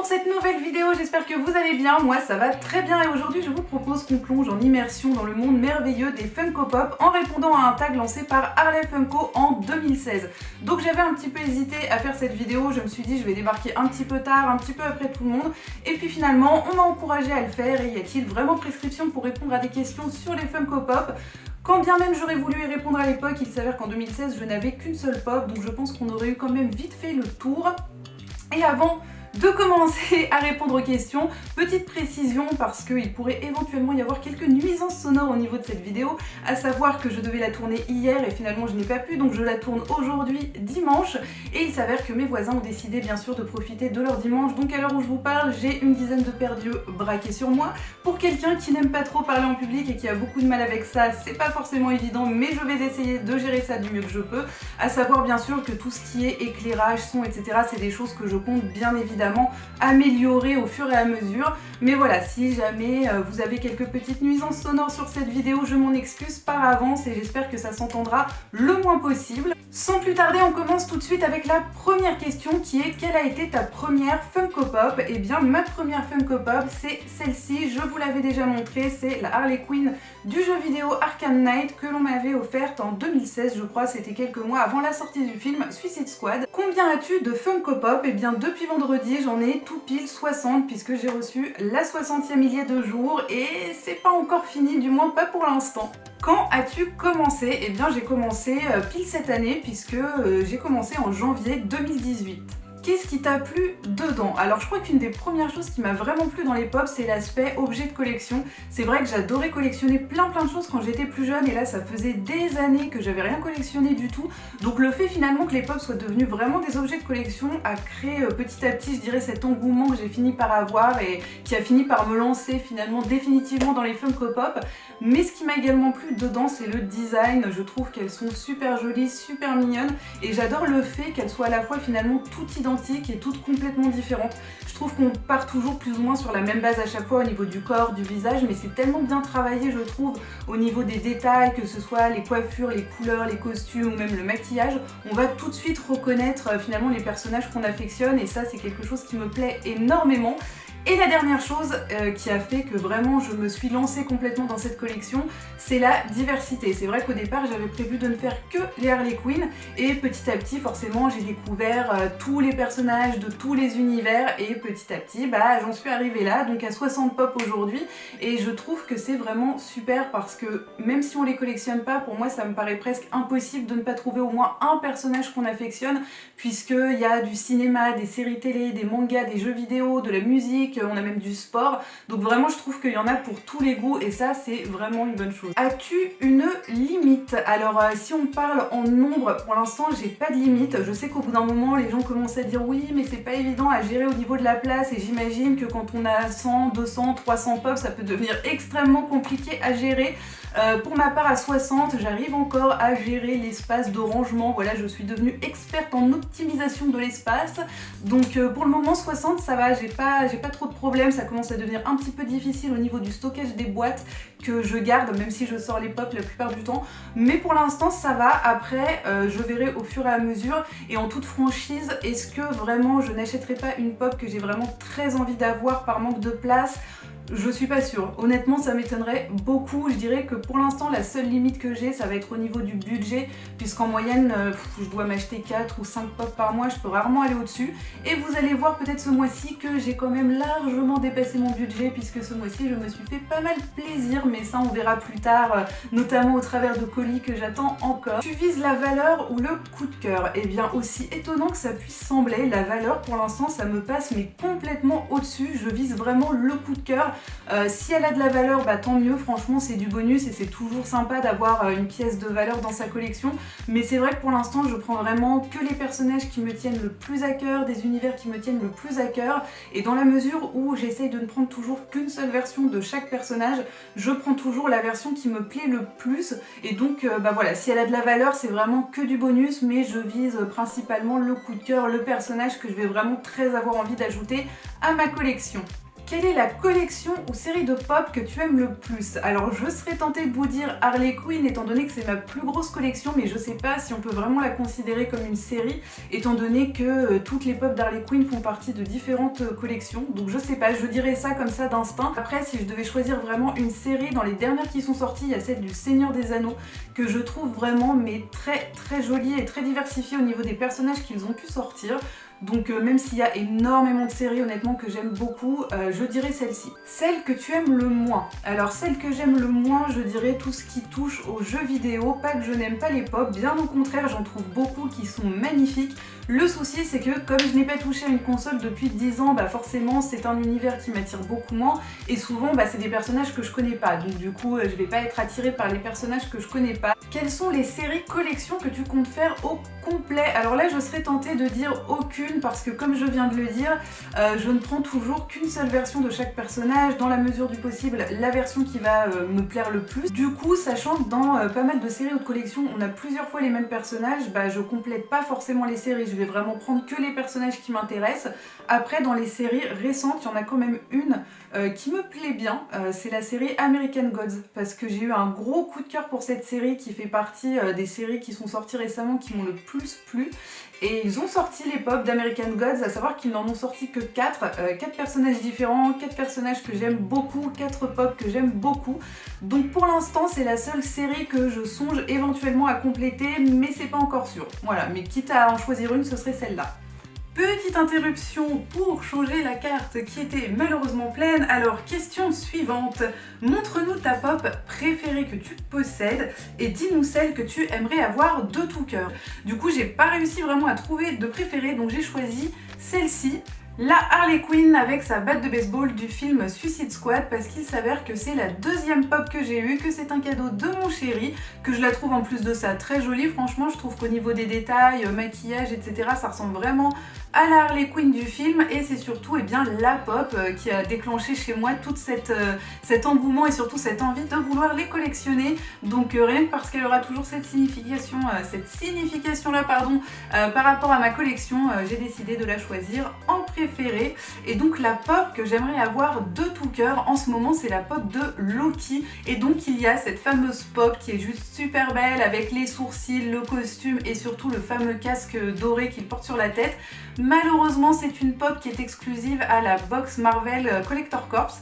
pour cette nouvelle vidéo, j'espère que vous allez bien, moi ça va très bien et aujourd'hui je vous propose qu'on plonge en immersion dans le monde merveilleux des Funko Pop en répondant à un tag lancé par Harley Funko en 2016. Donc j'avais un petit peu hésité à faire cette vidéo, je me suis dit je vais débarquer un petit peu tard, un petit peu après tout le monde et puis finalement on m'a encouragé à le faire et y a-t-il vraiment prescription pour répondre à des questions sur les Funko Pop? Quand bien même j'aurais voulu y répondre à l'époque, il s'avère qu'en 2016 je n'avais qu'une seule pop, donc je pense qu'on aurait eu quand même vite fait le tour. Et avant de commencer à répondre aux questions, petite précision parce qu'il pourrait éventuellement y avoir quelques nuisances sonores au niveau de cette vidéo, à savoir que je devais la tourner hier et finalement je n'ai pas pu, donc je la tourne aujourd'hui dimanche et il s'avère que mes voisins ont décidé bien sûr de profiter de leur dimanche, donc à l'heure où je vous parle j'ai une dizaine de paires d'yeux braqués sur moi. Pour quelqu'un qui n'aime pas trop parler en public et qui a beaucoup de mal avec ça, c'est pas forcément évident, mais je vais essayer de gérer ça du mieux que je peux, à savoir bien sûr que tout ce qui est éclairage, son, etc. c'est des choses que je compte bien évidemment améliorer au fur et à mesure. Mais voilà, si jamais vous avez quelques petites nuisances sonores sur cette vidéo, je m'en excuse par avance et j'espère que ça s'entendra le moins possible. Sans plus tarder, on commence tout de suite avec la première question qui est: quelle a été ta première Funko Pop? Et bien ma première Funko Pop c'est celle-ci, je vous l'avais déjà montré, c'est la Harley Quinn du jeu vidéo Arkham Knight que l'on m'avait offerte en 2016 je crois, c'était quelques mois avant la sortie du film Suicide Squad. Combien as-tu de Funko Pop? Et bien depuis vendredi j'en ai tout pile 60 puisque j'ai reçu la 60e millier de jour et c'est pas encore fini, du moins pas pour l'instant. Quand as-tu commencé? Eh bien j'ai commencé pile cette année puisque j'ai commencé en janvier 2018. Qu'est-ce qui t'a plu dedans? Alors je crois qu'une des premières choses qui m'a vraiment plu dans les pop, c'est l'aspect objet de collection. C'est vrai que j'adorais collectionner plein de choses quand j'étais plus jeune et là ça faisait des années que j'avais rien collectionné du tout. Donc le fait finalement que les pop soient devenus vraiment des objets de collection a créé petit à petit, je dirais, cet engouement que j'ai fini par avoir et qui a fini par me lancer finalement définitivement dans les Funko Pop. Mais ce qui m'a également plu dedans, c'est le design. Je trouve qu'elles sont super jolies, super mignonnes et j'adore le fait qu'elles soient à la fois finalement toutes identiques et toutes complètement différentes. Je trouve qu'on part toujours plus ou moins sur la même base à chaque fois au niveau du corps, du visage, mais c'est tellement bien travaillé je trouve au niveau des détails, que ce soit les coiffures, les couleurs, les costumes ou même le maquillage. On va tout de suite reconnaître finalement les personnages qu'on affectionne et ça c'est quelque chose qui me plaît énormément. Et la dernière chose qui a fait que vraiment je me suis lancée complètement dans cette collection, c'est la diversité. C'est vrai qu'au départ j'avais prévu de ne faire que les Harley Quinn et petit à petit forcément j'ai découvert tous les personnages de tous les univers et petit à petit j'en suis arrivée là, donc à 60 pop aujourd'hui et je trouve que c'est vraiment super parce que même si on les collectionne pas, pour moi ça me paraît presque impossible de ne pas trouver au moins un personnage qu'on affectionne puisqu'il y a du cinéma, des séries télé, des mangas, des jeux vidéo, de la musique, on a même du sport, donc vraiment je trouve qu'il y en a pour tous les goûts et ça c'est vraiment une bonne chose. As-tu une limite? Alors si on parle en nombre, pour l'instant j'ai pas de limite. Je sais qu'au bout d'un moment les gens commencent à dire oui mais c'est pas évident à gérer au niveau de la place et j'imagine que quand on a 100, 200, 300 pop ça peut devenir extrêmement compliqué à gérer. Pour ma part à 60 j'arrive encore à gérer l'espace de rangement, voilà je suis devenue experte en optimisation de l'espace donc pour le moment 60 ça va, j'ai pas trop de problèmes, ça commence à devenir un petit peu difficile au niveau du stockage des boîtes que je garde même si je sors les pop la plupart du temps, mais pour l'instant ça va. Après je verrai au fur et à mesure et en toute franchise, est-ce que vraiment je n'achèterai pas une pop que j'ai vraiment très envie d'avoir par manque de place? Je suis pas sûre, honnêtement ça m'étonnerait beaucoup. Je dirais que pour l'instant la seule limite que j'ai ça va être au niveau du budget puisqu'en moyenne je dois m'acheter 4 ou 5 pop par mois, je peux rarement aller au-dessus et vous allez voir peut-être ce mois-ci que j'ai quand même largement dépassé mon budget puisque ce mois-ci je me suis fait pas mal plaisir, mais ça on verra plus tard notamment au travers de colis que j'attends encore. Tu vises la valeur ou le coup de cœur? Et bien aussi étonnant que ça puisse sembler, la valeur pour l'instant ça me passe mais complètement au-dessus, je vise vraiment le coup de cœur. Si elle a de la valeur, tant mieux, franchement c'est du bonus et c'est toujours sympa d'avoir une pièce de valeur dans sa collection, mais c'est vrai que pour l'instant je prends vraiment que les personnages qui me tiennent le plus à cœur, des univers qui me tiennent le plus à cœur, et dans la mesure où j'essaye de ne prendre toujours qu'une seule version de chaque personnage, je prends toujours la version qui me plaît le plus, et donc voilà, si elle a de la valeur c'est vraiment que du bonus, mais je vise principalement le coup de cœur, le personnage que je vais vraiment très avoir envie d'ajouter à ma collection. Quelle est la collection ou série de pop que tu aimes le plus? Alors je serais tentée de vous dire Harley Quinn étant donné que c'est ma plus grosse collection, mais je sais pas si on peut vraiment la considérer comme une série étant donné que toutes les pop d'Harley Quinn font partie de différentes collections. Donc je sais pas, je dirais ça comme ça d'instinct. Après si je devais choisir vraiment une série, dans les dernières qui sont sorties, il y a celle du Seigneur des Anneaux que je trouve vraiment mais très jolie et très diversifiée au niveau des personnages qu'ils ont pu sortir. Donc même s'il y a énormément de séries honnêtement que j'aime beaucoup, je dirais celle-ci. Celle que tu aimes le moins. Alors celle que j'aime le moins, je dirais tout ce qui touche aux jeux vidéo. Pas que je n'aime pas les pop, bien au contraire j'en trouve beaucoup qui sont magnifiques. Le souci c'est que comme je n'ai pas touché à une console depuis 10 ans, bah forcément c'est un univers qui m'attire beaucoup moins. Et souvent bah, c'est des personnages que je connais pas. Donc du coup je vais pas être attirée par les personnages que je connais pas. Quelles sont les séries collections que tu comptes faire au complet? Alors là je serais tentée de dire aucune parce que comme je viens de le dire, je ne prends toujours qu'une seule version de chaque personnage, dans la mesure du possible la version qui va me plaire le plus. Du coup sachant que dans pas mal de séries ou de collections on a plusieurs fois les mêmes personnages, bah je complète pas forcément les séries, je vais vraiment prendre que les personnages qui m'intéressent. Après dans les séries récentes, il y en a quand même une qui me plaît bien, c'est la série American Gods, parce que j'ai eu un gros coup de cœur pour cette série qui fait partie des séries qui sont sorties récemment qui m'ont le plus plu. Et ils ont sorti les pop d'American Gods, à savoir qu'ils n'en ont sorti que 4 personnages différents, 4 personnages que j'aime beaucoup, 4 pop que j'aime beaucoup. Donc pour l'instant c'est la seule série que je songe éventuellement à compléter, mais c'est pas encore sûr. Voilà, mais quitte à en choisir une, ce serait celle-là. Petite interruption pour changer la carte qui était malheureusement pleine. Alors question suivante, montre-nous ta pop préférée que tu possèdes et dis-nous celle que tu aimerais avoir de tout cœur. Du coup j'ai pas réussi vraiment à trouver de préférée, donc j'ai choisi celle-ci. La Harley Quinn avec sa batte de baseball du film Suicide Squad, parce qu'il s'avère que c'est la deuxième pop que j'ai eue, que c'est un cadeau de mon chéri, que je la trouve en plus de ça très jolie. Franchement je trouve qu'au niveau des détails, maquillage etc, ça ressemble vraiment à la Harley Quinn du film, et c'est surtout bien la pop qui a déclenché chez moi tout cet engouement et surtout cette envie de vouloir les collectionner. Donc rien que parce qu'elle aura toujours cette signification là par rapport à ma collection, j'ai décidé de la choisir en préférée. Et donc la pop que j'aimerais avoir de tout cœur en ce moment, c'est la pop de Loki. Et donc il y a cette fameuse pop qui est juste super belle avec les sourcils, le costume et surtout le fameux casque doré qu'il porte sur la tête. Malheureusement c'est une pop qui est exclusive à la box Marvel Collector Corps,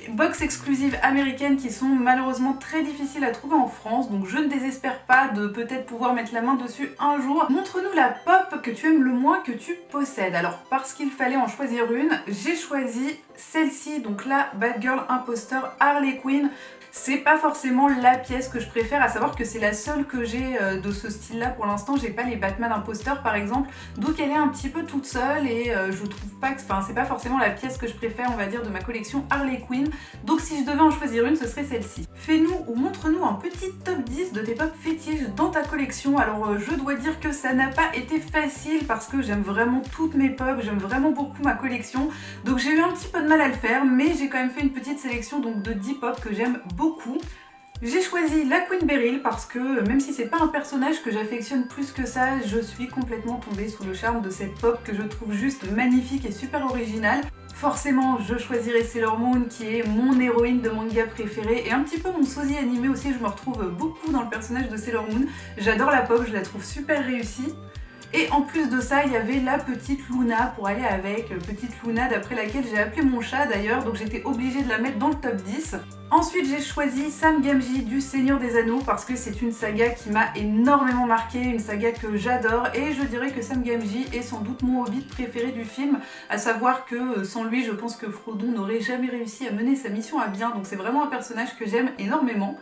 box exclusive américaine qui sont malheureusement très difficiles à trouver en France, donc je ne désespère pas de peut-être pouvoir mettre la main dessus un jour. Montre-nous la pop que tu aimes le moins que tu possèdes. Alors parce qu'il fallait en choisir une, j'ai choisi celle-ci, donc la Bad Girl Impostor Harley Quinn. C'est pas forcément la pièce que je préfère, à savoir que c'est la seule que j'ai de ce style là pour l'instant. J'ai pas les Batman Imposteurs par exemple, donc elle est un petit peu toute seule et je trouve pas que, enfin c'est pas forcément la pièce que je préfère on va dire de ma collection Harley Quinn. Donc si je devais en choisir une, ce serait celle-ci. Fais-nous ou montre-nous un petit top 10 de tes pop fétiches dans ta collection. Alors je dois dire que ça n'a pas été facile parce que j'aime vraiment toutes mes pop, j'aime vraiment beaucoup ma collection, donc j'ai eu un petit peu de mal à le faire, mais j'ai quand même fait une petite sélection donc de 10 pop que j'aime beaucoup. J'ai choisi la Queen Beryl parce que même si c'est pas un personnage que j'affectionne plus que ça, je suis complètement tombée sous le charme de cette pop que je trouve juste magnifique et super originale. Forcément, je choisirai Sailor Moon qui est mon héroïne de manga préférée et un petit peu mon sosie animé aussi, je me retrouve beaucoup dans le personnage de Sailor Moon. J'adore la pop, je la trouve super réussie. Et en plus de ça, il y avait la petite Luna pour aller avec, petite Luna d'après laquelle j'ai appelé mon chat d'ailleurs, donc j'étais obligée de la mettre dans le top 10. Ensuite j'ai choisi Sam Gamgee du Seigneur des Anneaux parce que c'est une saga qui m'a énormément marquée, une saga que j'adore, et je dirais que Sam Gamgee est sans doute mon hobbit préféré du film, à savoir que sans lui je pense que Frodon n'aurait jamais réussi à mener sa mission à bien, donc c'est vraiment un personnage que j'aime énormément.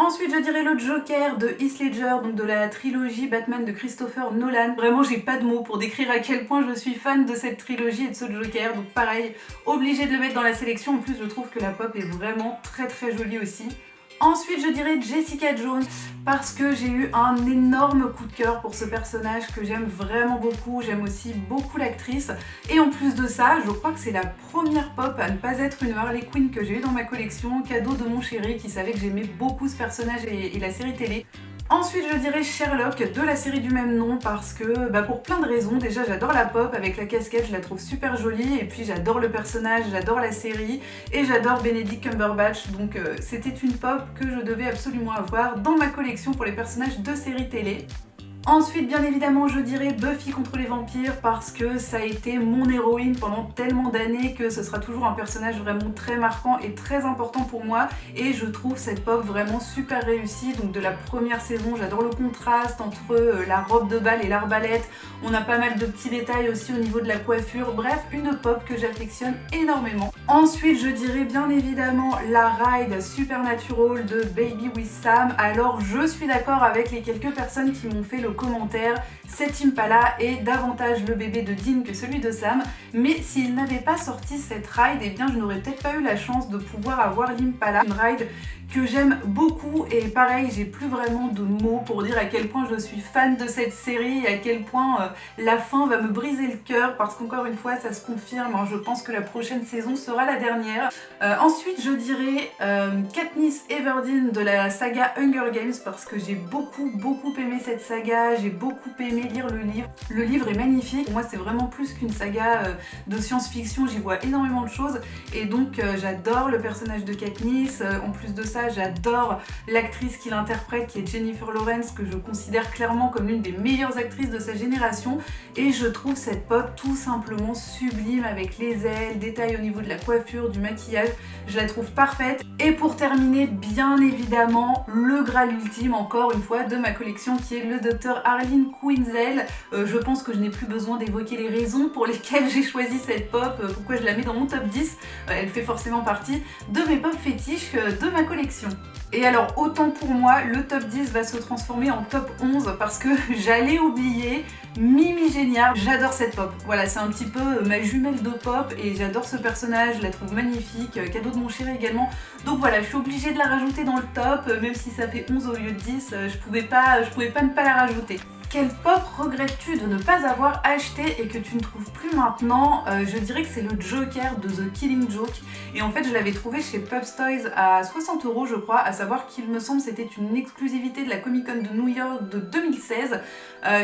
Ensuite je dirais le Joker de Heath Ledger, donc de la trilogie Batman de Christopher Nolan. Vraiment j'ai pas de mots pour décrire à quel point je suis fan de cette trilogie et de ce Joker, donc pareil, obligée de le mettre dans la sélection. En plus je trouve que la pop est vraiment très jolie aussi. Ensuite je dirais Jessica Jones parce que j'ai eu un énorme coup de cœur pour ce personnage que j'aime vraiment beaucoup, j'aime aussi beaucoup l'actrice, et en plus de ça je crois que c'est la première pop à ne pas être une Harley Quinn que j'ai eu dans ma collection, cadeau de mon chéri qui savait que j'aimais beaucoup ce personnage et la série télé. Ensuite je dirais Sherlock de la série du même nom parce que pour plein de raisons. Déjà j'adore la pop avec la casquette, je la trouve super jolie et puis j'adore le personnage, j'adore la série et j'adore Benedict Cumberbatch, donc c'était une pop que je devais absolument avoir dans ma collection pour les personnages de séries télé. Ensuite, bien évidemment, je dirais Buffy contre les vampires parce que ça a été mon héroïne pendant tellement d'années que ce sera toujours un personnage vraiment très marquant et très important pour moi et je trouve cette pop vraiment super réussie. Donc de la première saison, j'adore le contraste entre la robe de bal et l'arbalète. On a pas mal de petits détails aussi au niveau de la coiffure. Bref, une pop que j'affectionne énormément. Ensuite, je dirais bien évidemment la ride Supernatural de Baby with Sam. Alors, je suis d'accord avec les quelques personnes qui m'ont fait le commentaire, cet Impala est davantage le bébé de Dean que celui de Sam, mais s'il n'avait pas sorti cette ride, eh bien je n'aurais peut-être pas eu la chance de pouvoir avoir l'Impala, une ride que j'aime beaucoup et pareil, j'ai plus vraiment de mots pour dire à quel point je suis fan de cette série et à quel point la fin va me briser le cœur parce qu'encore une fois ça se confirme, hein, je pense que la prochaine saison sera la dernière. Ensuite je dirais Katniss Everdeen de la saga Hunger Games parce que j'ai beaucoup aimé cette saga, j'ai beaucoup aimé lire le livre. Le livre est magnifique, pour moi c'est vraiment plus qu'une saga de science-fiction, j'y vois énormément de choses et donc j'adore le personnage de Katniss, en plus de ça j'adore l'actrice qui l'interprète qui est Jennifer Lawrence que je considère clairement comme l'une des meilleures actrices de sa génération et je trouve cette pop tout simplement sublime avec les ailes, détails au niveau de la coiffure, du maquillage, je la trouve parfaite. Et pour terminer, bien évidemment, le Graal ultime encore une fois de ma collection qui est le Dr Harleen Quinzel. Je pense que je n'ai plus besoin d'évoquer les raisons pour lesquelles j'ai choisi cette pop, pourquoi je la mets dans mon top 10, elle fait forcément partie de mes pop fétiches de ma collection. Et alors autant pour moi le top 10 va se transformer en top 11 parce que j'allais oublier Mimi Genia, j'adore cette pop, voilà c'est un petit peu ma jumelle de pop et j'adore ce personnage, je la trouve magnifique, cadeau de mon chéri également, donc voilà je suis obligée de la rajouter dans le top, même si ça fait 11 au lieu de 10, je pouvais pas ne pas la rajouter. Quelle pop regrettes-tu de ne pas avoir acheté et que tu ne trouves plus maintenant? Je dirais que c'est le Joker de The Killing Joke. Et en fait, je l'avais trouvé chez Pub's Toys à 60 € je crois, à savoir qu'il me semble c'était une exclusivité de la Comic Con de New York de 2016.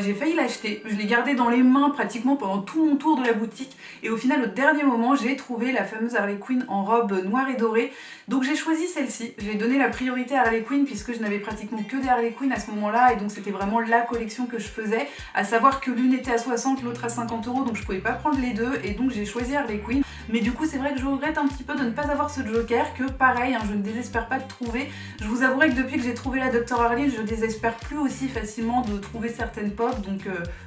J'ai failli l'acheter, je l'ai gardé dans les mains pratiquement pendant tout mon tour de la boutique et au final au dernier moment j'ai trouvé la fameuse Harley Quinn en robe noire et dorée. Donc j'ai choisi celle-ci, j'ai donné la priorité à Harley Quinn puisque je n'avais pratiquement que des Harley Quinn à ce moment-là et donc c'était vraiment la collection que je faisais, à savoir que l'une était à 60, l'autre à 50 € donc je pouvais pas prendre les deux et donc j'ai choisi Harley Quinn. Mais du coup c'est vrai que je regrette un petit peu de ne pas avoir ce Joker, que pareil hein, je ne désespère pas de trouver. Je vous avouerai que depuis que j'ai trouvé la Dr Harleen, je désespère plus aussi facilement de trouver certaines pop, donc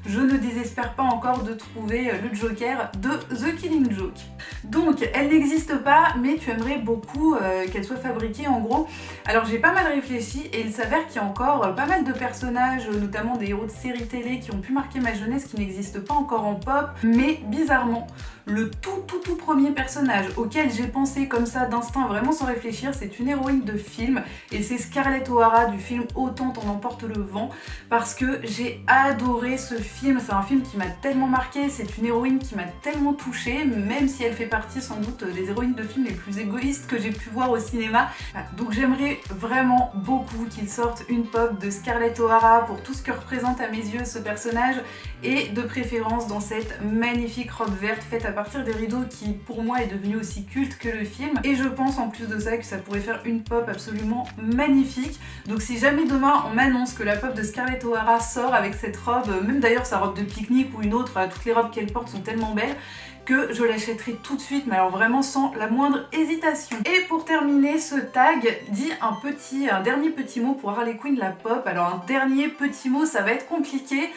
je ne désespère pas encore de trouver le Joker de The Killing Joke. Donc elle n'existe pas mais tu aimerais beaucoup qu'elle soit fabriquée en gros. Alors j'ai pas mal réfléchi et il s'avère qu'il y a encore pas mal de personnages, notamment des héros de séries télé qui ont pu marquer ma jeunesse qui n'existent pas encore en pop, mais bizarrement le tout premier personnage auquel j'ai pensé comme ça d'instinct, vraiment sans réfléchir, c'est une héroïne de film et c'est Scarlett O'Hara du film Autant en emporte le vent parce que j'ai adoré ce film, c'est un film qui m'a tellement marqué, c'est une héroïne qui m'a tellement touchée, même si elle fait partie sans doute des héroïnes de films les plus égoïstes que j'ai pu voir au cinéma. Donc j'aimerais vraiment beaucoup qu'il sorte une pop de Scarlett O'Hara pour tout ce que représente à mes yeux ce personnage et de préférence dans cette magnifique robe verte faite à partir des rideaux qui pour moi est devenu aussi culte que le film et je pense en plus de ça que ça pourrait faire une pop absolument magnifique. Donc si jamais demain on m'annonce que la pop de Scarlett O'Hara sort avec cette robe, même d'ailleurs sa robe de pique-nique ou une autre, toutes les robes qu'elle porte sont tellement belles que je l'achèterai tout de suite, mais alors vraiment sans la moindre hésitation. Et pour terminer ce tag, dit un dernier petit mot pour Harley Quinn la pop. Alors un dernier petit mot, ça va être compliqué,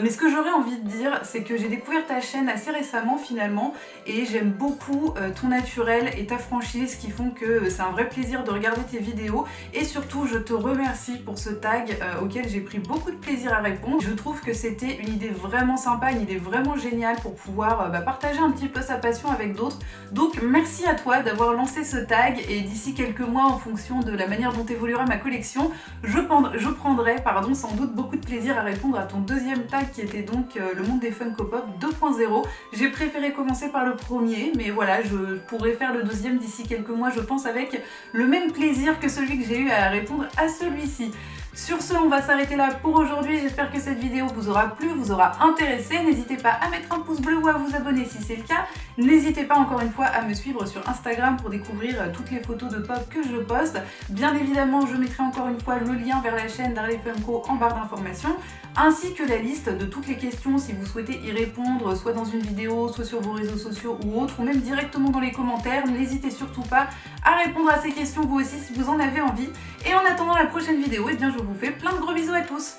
mais ce que j'aurais envie de dire, c'est que j'ai découvert ta chaîne assez récemment finalement, et j'aime beaucoup ton naturel et ta franchise qui font que c'est un vrai plaisir de regarder tes vidéos, et surtout je te remercie pour ce tag auquel j'ai pris beaucoup de plaisir à répondre. Je trouve que c'était une idée vraiment sympa, une idée vraiment géniale pour pouvoir partager un petit peu sa passion avec d'autres. Donc merci à toi d'avoir lancé ce tag et d'ici quelques mois en fonction de la manière dont évoluera ma collection, je prendrai sans doute beaucoup de plaisir à répondre à ton deuxième tag qui était donc le monde des Funko Pop 2.0. J'ai préféré commencer par le premier mais voilà je pourrais faire le deuxième d'ici quelques mois je pense avec le même plaisir que celui que j'ai eu à répondre à celui-ci. Sur ce, on va s'arrêter là pour aujourd'hui. J'espère que cette vidéo vous aura plu, vous aura intéressé. N'hésitez pas à mettre un pouce bleu ou à vous abonner si c'est le cas. N'hésitez pas encore une fois à me suivre sur Instagram pour découvrir toutes les photos de pop que je poste. Bien évidemment, je mettrai encore une fois le lien vers la chaîne d'Harley Funko en barre d'informations, ainsi que la liste de toutes les questions si vous souhaitez y répondre, soit dans une vidéo, soit sur vos réseaux sociaux ou autres, ou même directement dans les commentaires. N'hésitez surtout pas à répondre à ces questions vous aussi si vous en avez envie. Et en attendant la prochaine vidéo, eh bien je vous fais plein de gros bisous à tous.